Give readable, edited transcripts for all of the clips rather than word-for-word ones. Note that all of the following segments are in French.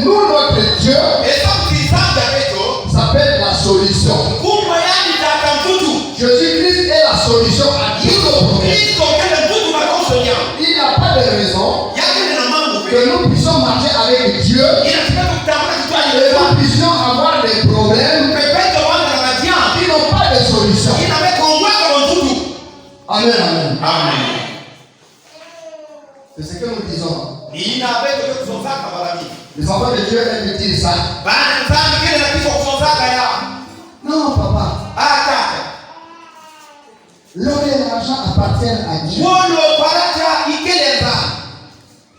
Nous, notre Dieu s'appelle la solution. Jésus-Christ est la solution à tous nos problèmes. Il n'y a pas de raison que nous puissions marcher avec Dieu et nous puissions avoir des problèmes qui n'ont pas de solution. Amen, amen. Amen. C'est ce que nous disons. Les enfants de Dieu aiment dire ça. Non, papa. L'or et l'argent appartiennent à Dieu.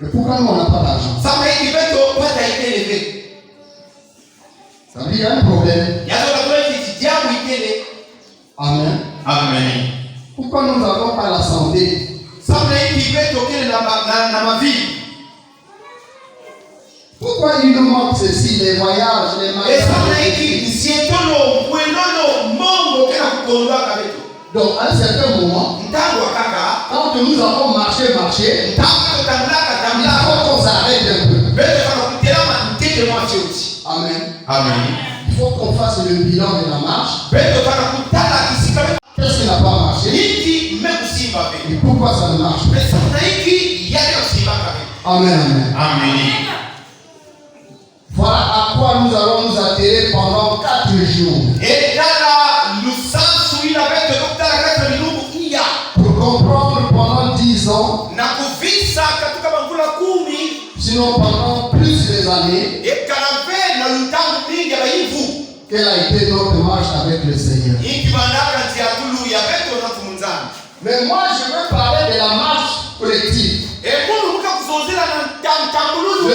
Et pourquoi nous on n'a pas d'argent? Ça veut dire qu'il y a un problème. Amen. Amen. Pourquoi nous n'avons pas la santé? Pourquoi il nous manque ceci, les voyages, les mariages? Donc, à un certain moment, quand nous avons marché, il faut qu'on s'arrête un peu. Amen. Amen. Il faut qu'on fasse le bilan de la marche. Qu'est-ce qui n'a pas marché? Et pourquoi ça ne marche pas? Amen, amen. Amen. Voilà à quoi nous allons nous atteler pendant 4 jours. Pour comprendre pendant 10 ans, sinon pendant plus des années, quelle a été notre marche avec le Seigneur. Mais moi je veux parler de la marche collective, de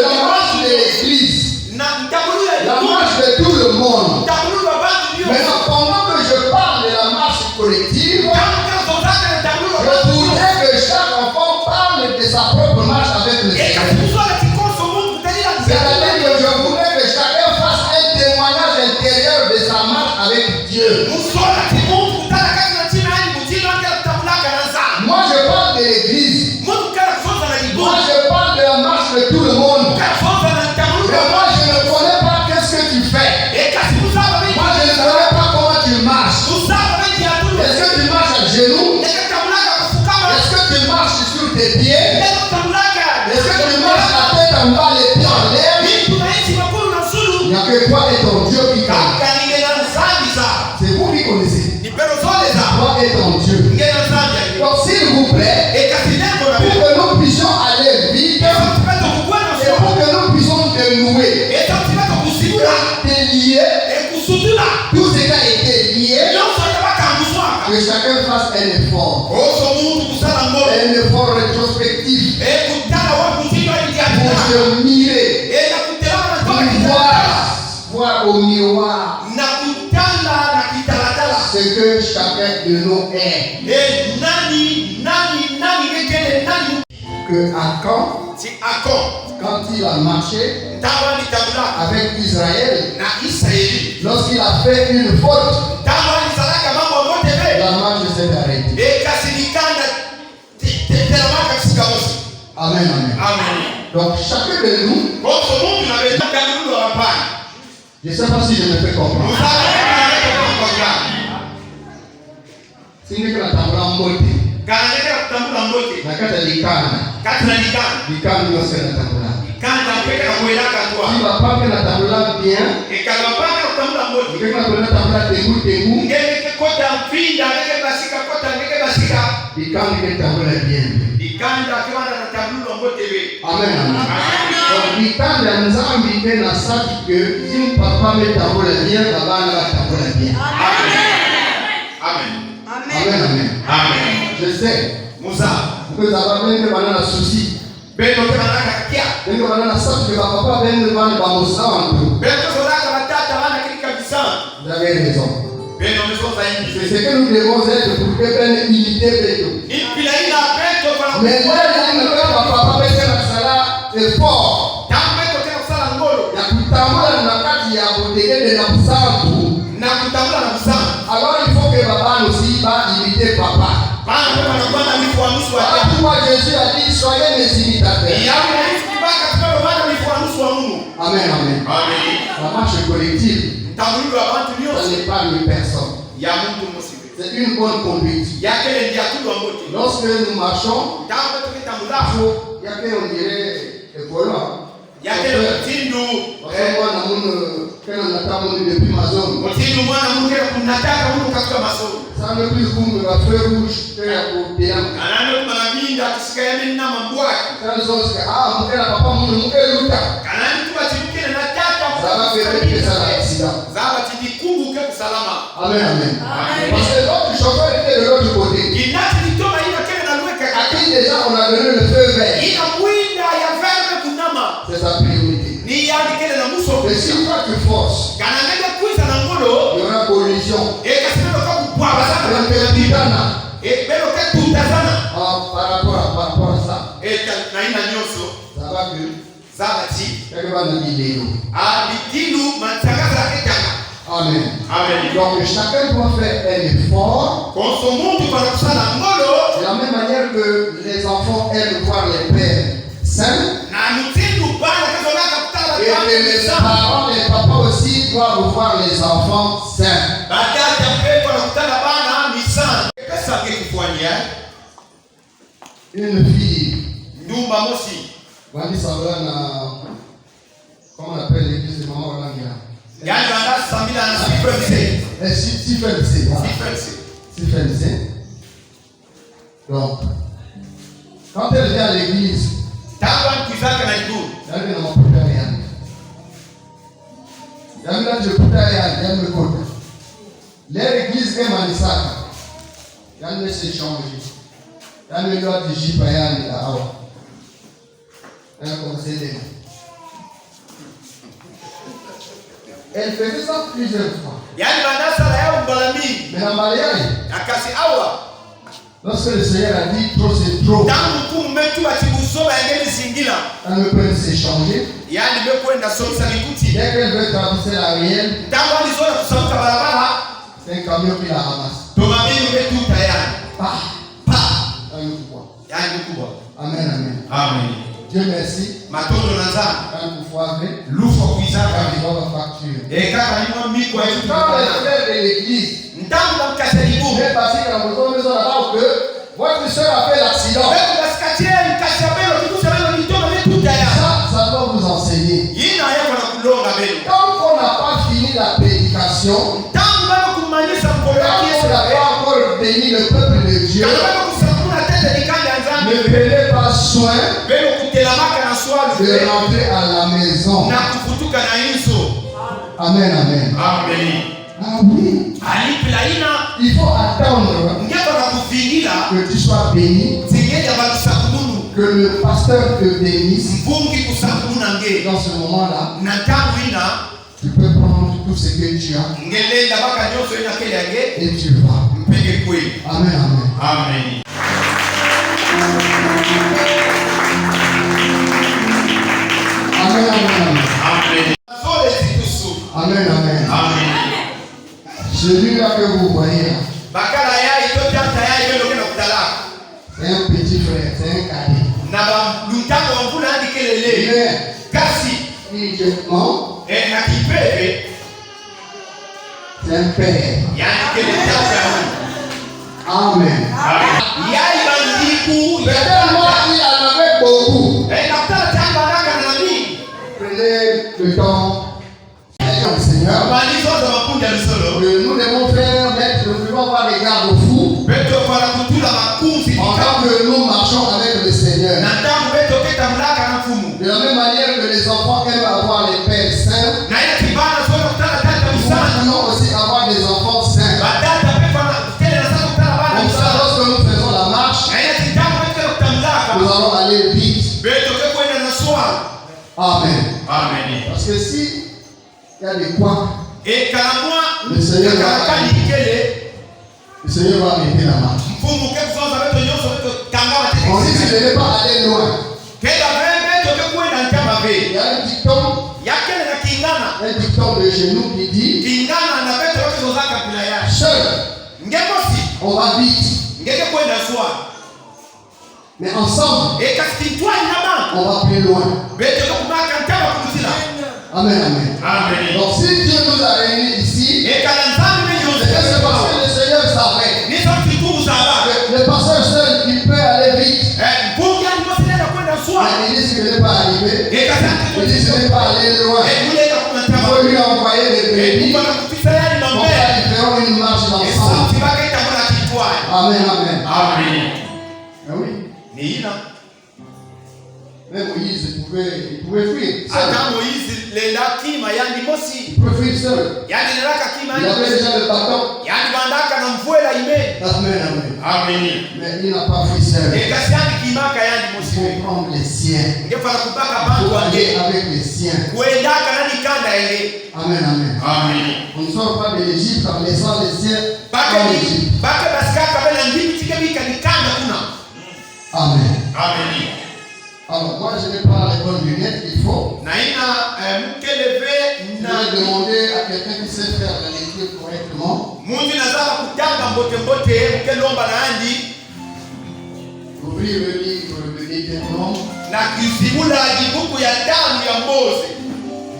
la marche de l'église, la marche de tout le monde. Maintenant, pendant que je parle de la marche collective, je voudrais que chaque enfant parle de sa propre marche avec le Seigneur. C'est-à-dire que je voudrais que chacun fasse un témoignage intérieur de sa marche avec Dieu. Moi je parle de l'église. Moi je parle de la marche de tout le monde. Mais moi je ne connais pas qu'est-ce que tu fais. Moi je ne connais pas comment tu marches. Est-ce que tu marches à genoux? Est-ce que tu marches sur tes pieds? Est-ce que tu marches la tête en bas, les pieds en l'air? Il n'y a que toi et ton Dieu qui connaît. C'est vous qui connaissez. Toi et ton Dieu. Donc s'il vous plaît, pour que nous puissions aller vite et pour que nous puissions dénouer, délier tout ce qui a été lié, que chacun fasse un effort. Un effort rétrospectif pour se mirer, voir au miroir ce que chacun de nous est. Que quand il a marché avec Israël, lorsqu'il a fait une faute, la marche s'est arrêtée. Amen, amen. Donc chacun de nous, je ne sais pas si je me fais comprendre. Si nous avons nakata likana nyose natambula kiba pake natambula bien ngeka kona natambula tengu likana natambula bien. Amen, amen. Donc likana nzambi ke na saki que si papa me tambula bien babana batambula bien. Amen. Amen, amen. Amen. Je sais. Que ça va venir de manière souci. Venir de manière simple que papa venir de manière bamosa. Vous avez raison. C'est ce que nous devons être pour que une unité. Mais moi, je ne veux pas papa faire la sala effort. Ya kutambula na kati ya bodele de la busantu. Alors il faut que papa aussi va imiter papa. Pourquoi Jésus a dit soyez mes imitateurs. Amen, Amen, amen. La marche collective, ça n'est pas une personne. C'est une bonne conduite. Lorsque nous marchons, il y a qu'on dirait le volant. Depuis ma zone. Ça ne plus comme la feu rouge que la bien. Ça va faire que ça l'accident. Amen, amen. Parce que l'autre chauffeur était de l'autre côté. À qui déjà on a donné le feu vert. C'est sa priorité. Et si toi tu forces, il y aura collision. Par rapport à ça, ça va que Amen. Donc chacun doit faire un effort. De la même manière que les enfants aiment voir les pères saints. Et les parents, les papas aussi doivent voir les enfants saints. Une fille. Comment on appelle l'église de Maman Olangia? Si. Donc, quand elle vient à l'église, l'église est manisaka. Elle faisait ça plusieurs fois. Mais la mariage, lorsque le Seigneur a dit trop c'est trop, elle ne peut s'échanger. Dès qu'elle veut traverser la rivière, c'est un camion qui la ramasse. Amen. Dieu merci. Quand vous avez facture. Quand les frères de l'église, votre soeur a fait l'accident. Ça doit vous enseigner. Tant qu'on n'a pas fini la prédication, tant qu'on n'a pas encore béni le peuple de Dieu, ne prenez pas soin de rentrer à la maison. Amen. Ah oui. Il faut attendre que tu sois béni, que le pasteur te bénisse. Dans ce moment-là, tu peux prendre tout ce que tu as et tu vas. Amen. Celui-là que vous voyez là, c'est un petit frère, c'est un cadet. Mais immédiatement, c'est un père. Amen. Peut-être il en avait beaucoup. Prenez le temps. Seigneur, nous devons faire mettre, nous devons avoir des garde-fous pendant que nous marchons avec le Seigneur. De la même manière que les enfants aiment avoir les pères saints, nous voulons aussi avoir des enfants saints. Comme ça, lorsque nous faisons la marche, nous allons aller vite. Amen. Parce que si il y a des points, le Seigneur va arrêter la marche. On dit que je ne vais pas aller loin. Il y a un dicton de chez nous qui dit seul, on va vite. Mais ensemble, on va plus loin. Amen, amen. Amen. Donc si Dieu nous a réunis ici, c'est parce que le Seigneur savait. Le pasteur seul, il peut aller vite. Mais il dit qu'il n'est pas arrivé. Il dit qu'il n'est pas allé loin. Il faut lui envoyer des brebis. Comme ça, ils feront une marche ensemble. Amen, amen. Amen. Ah oui. Mais Moïse, il pouvait fuir seul. Il pouvait fuir seul. Il avait déjà le bâton. Amen, amen. Amen. Mais il n'a pas fui seul. Il faut prendre les siens. Il faut aller avec les siens. Amen, amen. Amen. On ne sort pas de l'Égypte en laissant les siens en Égypte. Amen. Amen. Alors, moi, je n'ai pas les bonnes lunettes, il faut. Je vais demander à quelqu'un qui sait faire la lecture correctement. Ouvrir le livre de l'Éternel.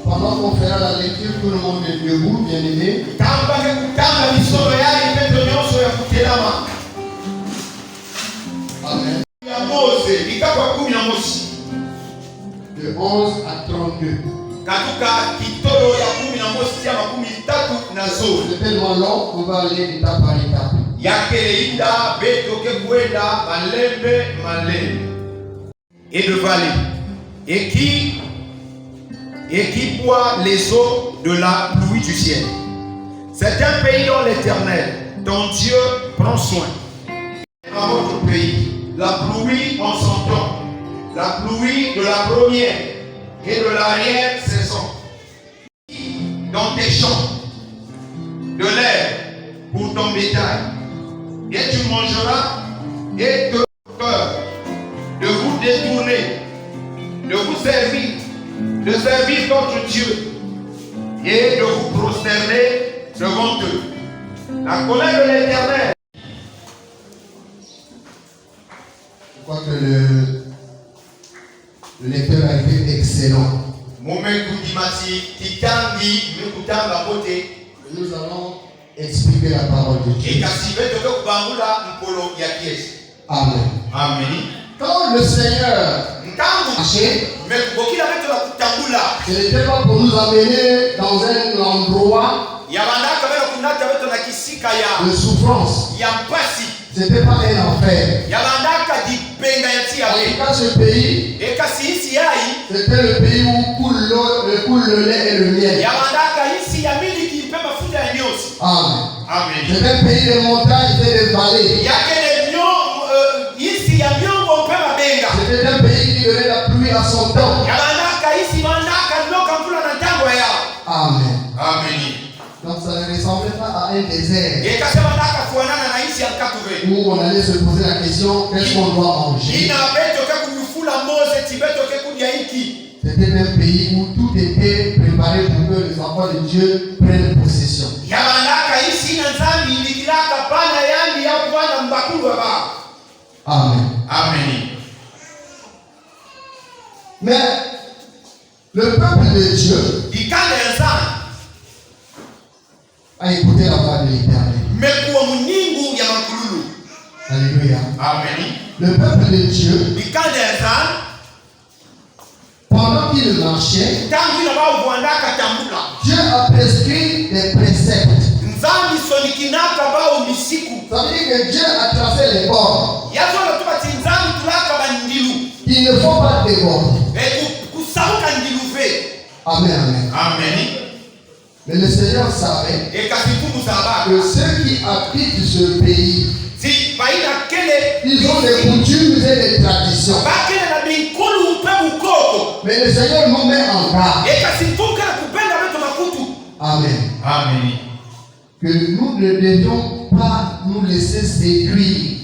Pendant qu'on fera la lecture, tout le monde est debout, bien aimé. Amen. De 11 à 32. C'est tellement long qu'on va aller étape par étape. Et de vallée. Et qui boit les eaux de la pluie du ciel. C'est un pays dont l'Éternel, ton Dieu, prend soin. Dans votre pays, la pluie en son temps, la pluie de la première et de l'arrière-saison, dans tes champs, de l'herbe pour ton bétail, et tu mangeras, et de peur de vous détourner, de vous servir, de servir votre Dieu, et de vous prosterner devant eux. La colère de l'Éternel. Je crois que le lecteur a été excellent. Nous allons expliquer la parole de Dieu. Amen. Amen. Quand le Seigneur marchait, ce n'était pas pour nous amener dans un endroit de souffrance. Ce n'était pas un enfer. En tout cas, ce pays, c'était le pays où coule le lait et le miel. Amen. Amen. C'était un pays de montagnes et de vallées. C'était un pays qui donnait la pluie à son temps. Amen. Amen. Donc ça ne ressemblait pas à un désert où on allait se poser la question qu'est-ce qu'on doit manger. C'était un pays où tout était préparé pour que les enfants de Dieu prennent possession. Amen. Amen. Mais le peuple de Dieu a écouté la voix de l'Éternel. Alléluia. Amen. Le peuple de Dieu, pendant qu'il marchait, Dieu a prescrit des préceptes. Ça veut dire que Dieu a tracé les bords. Il ne faut pas déborder. Amen, amen. Amen. Mais le Seigneur savait que ceux qui habitent ce pays, ils ont des coutumes et des traditions. Mais le Seigneur nous met en garde. Amen. Amen. Que nous ne devions pas nous laisser séduire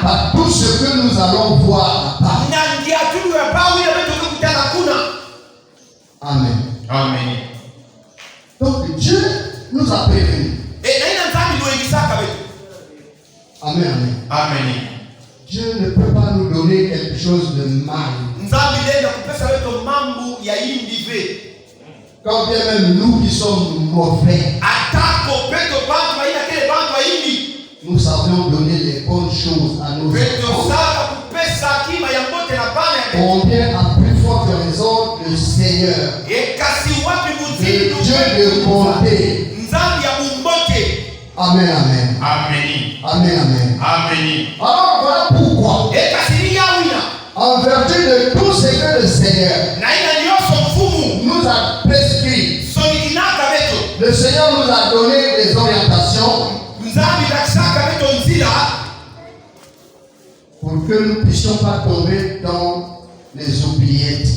par tout ce que nous allons voir là-bas. Amen. Amen. Donc Dieu nous a prévenus. Amen. Amen. Amen. Dieu ne peut pas nous donner quelque chose de mal. Quand bien même nous qui sommes mauvais, nous savons donner les bonnes choses à nos enfants. Combien à plus forte raison le Seigneur, le Dieu de bonté. Amen, amen. Amen. Amen, amen. Amen. Alors voilà pourquoi, en vertu de tout ce que le Seigneur nous a prescrit, le Seigneur nous a donné des orientations pour que nous ne puissions pas tomber dans les oubliettes.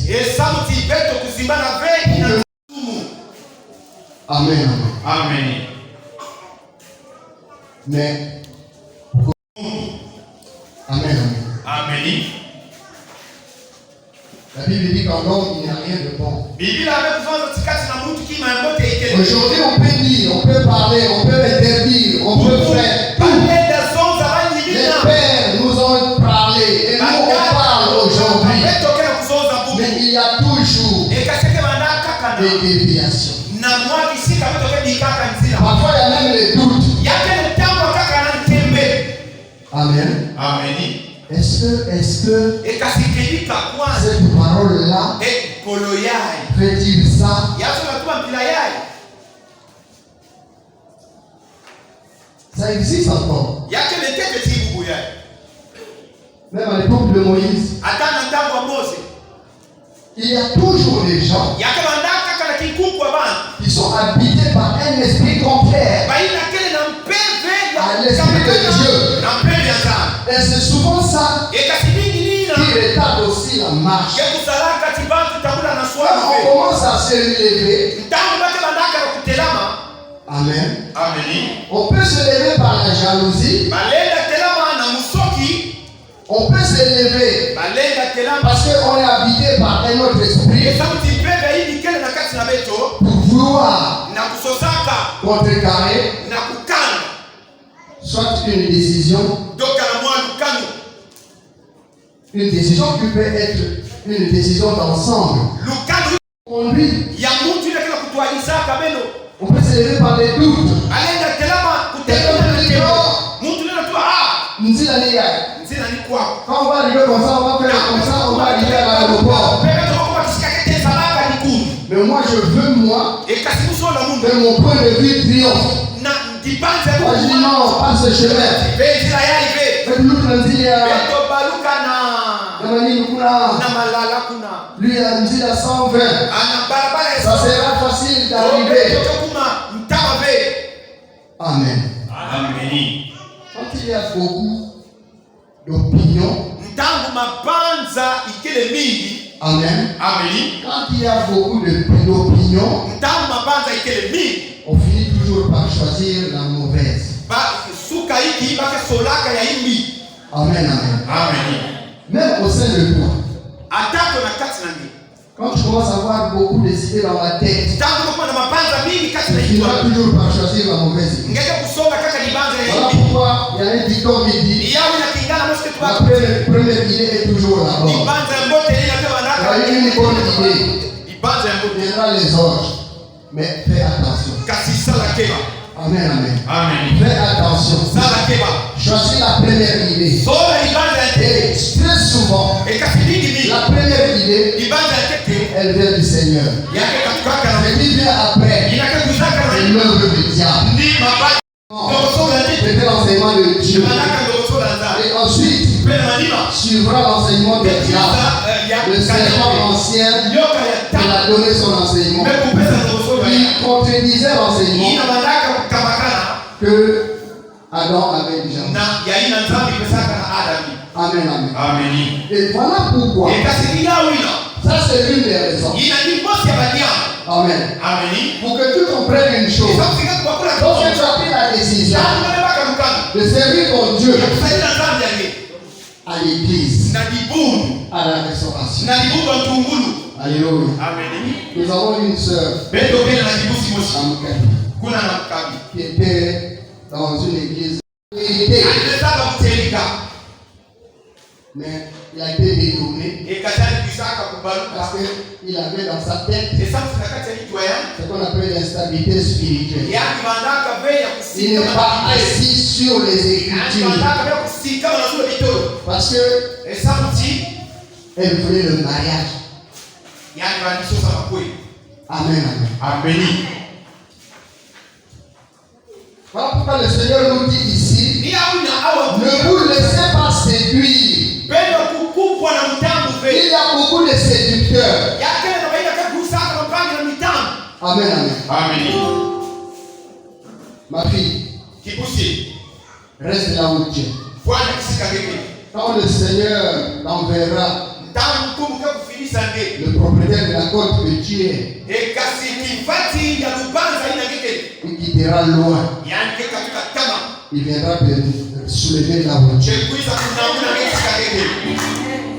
Amen, amen. Amen. Mais, amen, amen. Amen. La Bible dit qu'en l'homme, il n'y a rien de bon. Aujourd'hui, on peut dire, on peut parler, on peut interdire, on peut faire tout. Les pères nous ont parlé et nous on parle aujourd'hui. Mais il y a toujours des déviations. Parfois, il y a même les doutes. Amen. Amen. Est-ce que cette parole-là veut dire ça? Ça existe encore. Même à l'époque de Moïse, il y a toujours des gens qui sont habités par un esprit contraire à l'esprit de Dieu. Et c'est souvent ça qui retarde aussi la marche. Quand on commence à se lever, amen. Amen. On peut se lever par la jalousie. On peut se lever parce qu'on est habité par un autre esprit pour vouloir contrecarrer soit une décision qui peut être une décision d'ensemble. Conduit. On peut se lever par des doutes. Quand on va arriver comme ça, on va faire comme ça, on va arriver à l'aéroport. Mais moi je veux de mon point de vue triomphe. Moi je dis non, pas ce chemin. Lui a dit à 120. Ça sera facile d'arriver. Amen. Amen. Quand il y a beaucoup d'opinions, amen. Amen. Quand il y a beaucoup d'opinions, on finit toujours par choisir la mauvaise. Amen, amen. Amen. Même au sein de toi, quand tu commences à avoir beaucoup d'idées dans la tête, tu finiras toujours par choisir la mauvaise idée. Voilà pourquoi il y a un dicton qui dit la première idée est toujours la bonne. Il y a une bonne idée, il viendra les autres. Mais fais attention. Amen, amen. Amen. Fais attention. Choisis la première idée. Et très souvent, la première idée, elle vient du Seigneur. Ce qui vient après, c'est l'œuvre du diable. C'était l'enseignement de Dieu. Et ensuite, suivra l'enseignement du diable. Le serment ancien, il a donné son enseignement. Il contredisait l'enseignement que Adam avait déjà. Amen, amen. Amen. Et voilà pourquoi. Ça, c'est l'une des raisons. Amen. Amen. Pour que tu comprennes une chose. Lorsque tu as pris la décision de servir ton Dieu à l'église, à la restauration. Alléluia. Amen. Nous avons une sœur qui était dans une église. Mais il a été détourné. Parce qu'il avait dans sa tête ce qu'on appelle l'instabilité spirituelle. Il n'est pas assis sur les Écritures. Parce que elle voulait le mariage. Amen. Amen. Voilà pourquoi le Seigneur nous dit ici, ne vous laissez pas séduire. Il y a beaucoup de séducteurs. Amen. Amen. Ma fille, reste là où tu es. Quand le Seigneur t'enverra le propriétaire de la côte que tu es, il quittera loin. Il viendra te soulever là où tu es.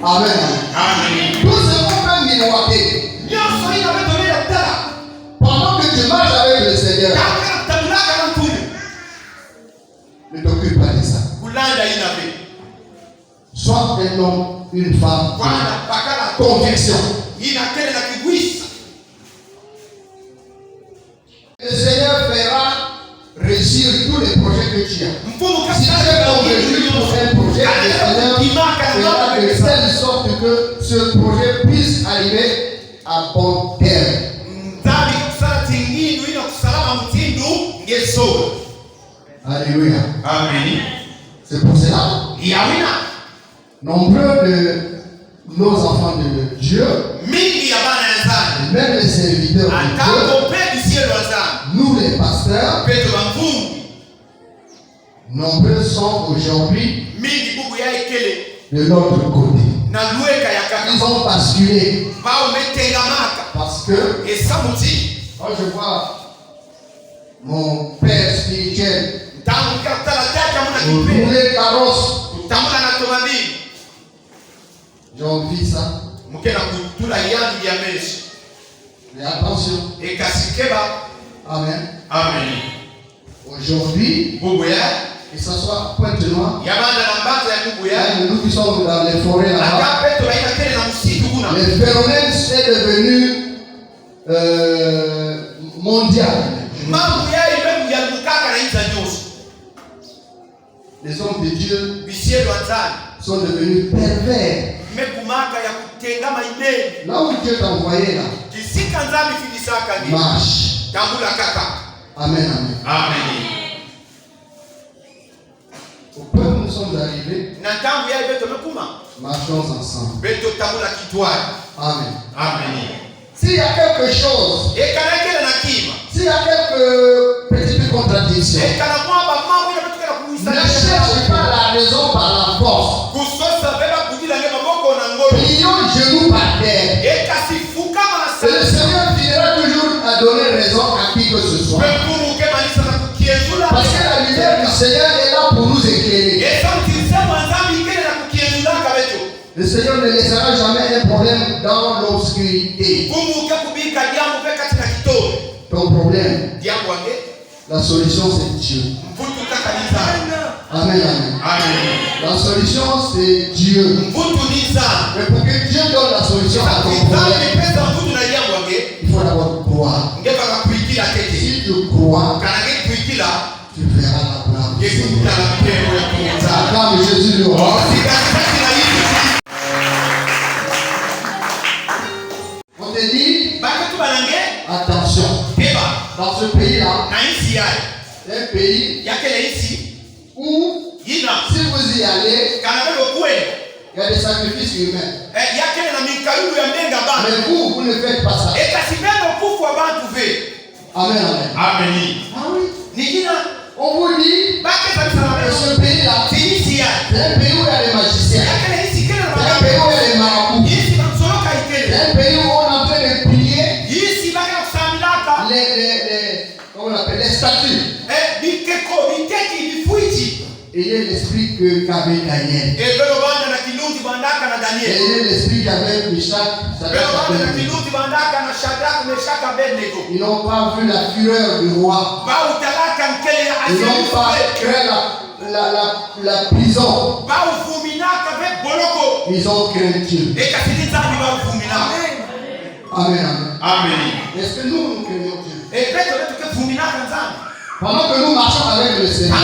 Amen. Amen. Tout ce qu'on peut miroiter. Pendant que tu marches avec le Seigneur, ne t'occupe pas de ça. Sois un homme, une femme, conviction. Le Seigneur fera réussir tous les projets que tu as. Si tu es convaincu pour un projet, le Seigneur fera de telle sorte que ce projet puisse arriver à bon terme. Alléluia. Amen. C'est pour cela. Nombreux de nos enfants de Dieu, même les serviteurs de Dieu, nous les pasteurs, nombreux sont aujourd'hui de l'autre côté. Ils ont basculé. Parce que quand je vois mon père spirituel rouler carrosse, j'ai envie ça. Mais attention. Amen. Amen. Aujourd'hui, que ce soit Pointe-Noire, nous qui sommes dans les forêts là-bas, le phénomène est devenu mondial. Les hommes de Dieu sont devenus pervers. Là où Dieu t'a envoyé là, marche. Amen. Amen. Au peuple nous sommes arrivés, marchons ensemble. Amen. Amen. S'il y a quelque chose, s'il y a quelques petites contradictions, ne cherche pas la raison par la force. Plions genoux par terre. Et le Seigneur finira toujours à donner raison à qui que ce soit. Parce que la lumière du Seigneur est là pour nous éclairer. Le Seigneur ne laissera jamais un problème dans l'obscurité. Ton problème, la solution c'est Dieu. Amen. La solution c'est Dieu. Mais pour que Dieu donne la solution à ton problème, il faut d'abord croire. Si tu crois, tu verras la gloire du Seigneur. Acclame Jésus le roi. On te dit, attention, dans ce pays-là, un pays où, si vous y allez, il y a des sacrifices humains. Mais vous ne faites pas ça. Amen. Amen. Ah oui. On vous dit que ce pays-là, c'est un pays où il y a des magiciens. C'est un pays où il y a des marabouts. C'est un pays où on est en train de prier comment on appelle, les statues. Et il y a l'esprit qu'avait Daniel. Et il y a l'esprit qu'avait Meshach, ils n'ont pas vu la fureur du roi. Ils n'ont pas craint la prison, ils ont craint Dieu. Amen. Amen. Est-ce que nous craignons Dieu? Pendant que nous marchons avec le Seigneur,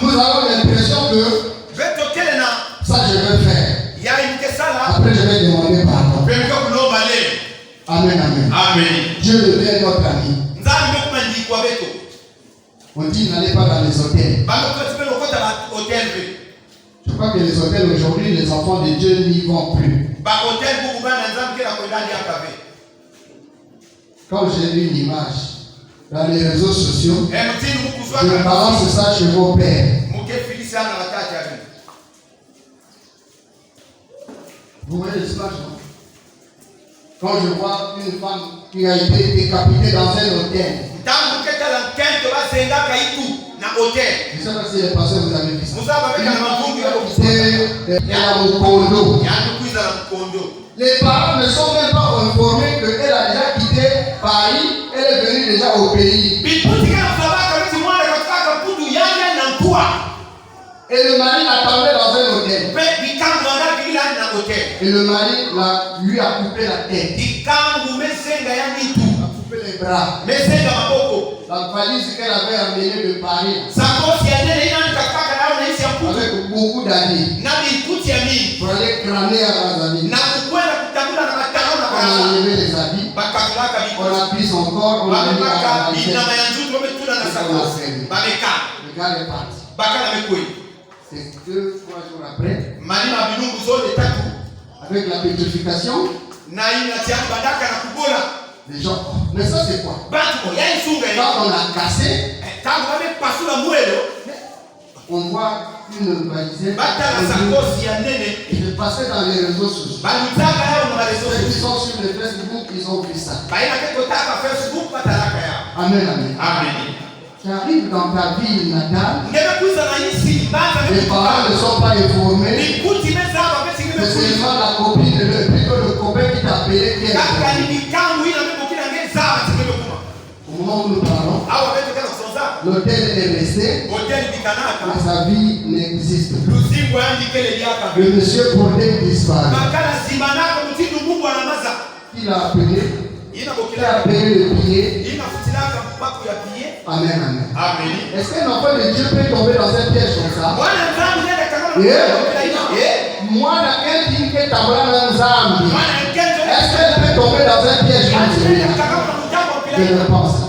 nous avons l'impression que ça je vais faire. Après je vais demander pardon. Amen. Dieu devient notre ami. On dit n'allez pas dans les hôtels. Je crois que les hôtels aujourd'hui, les enfants de Dieu n'y vont plus. Quand j'ai vu une image dans les réseaux sociaux, je balance ça chez vos pères. Vous voyez les images, non? Quand je vois une femme qui a été décapitée dans un hôtel, je ne sais pas si les pasteurs vous avez vu ça. Elle a mon condo. Les parents ne sont même pas informés qu'elle a déjà quitté Paris, elle est venue déjà au pays. Et le mari l'attendait dans un hôtel. Et le mari lui a coupé la tête. A coupé les bras. La valise qu'elle avait amenée de Paris. Avec beaucoup d'amis. Pour aller crâner à Razali. On a enlevé les habits. On a pris son corps. On a mis à la valise. Le gars est parti. C'est 2-3 jours après. Avec la pétrification. Les gens. Mais ça c'est quoi? Quand on a cassé. On voit une valise. Je passais dans les réseaux sociaux. Ceux qui sont sur le Facebook, ils ont vu ça. Amen. Tu arrives dans ta ville natale, les parents ne sont pas informés. C'est seulement la copine, plutôt le copain qui t'a appelé qui est au moment où nous parlons, l'hôtel est resté, mais sa vie n'existe plus. Le monsieur portait disparu. Il a appelé. Il a payé le billet. Amen. Est-ce qu'un enfant de Dieu peut tomber dans un piège comme ça? Moi, est-ce qu'elle peut tomber dans un piège comme celui-là? Je ne pense pas.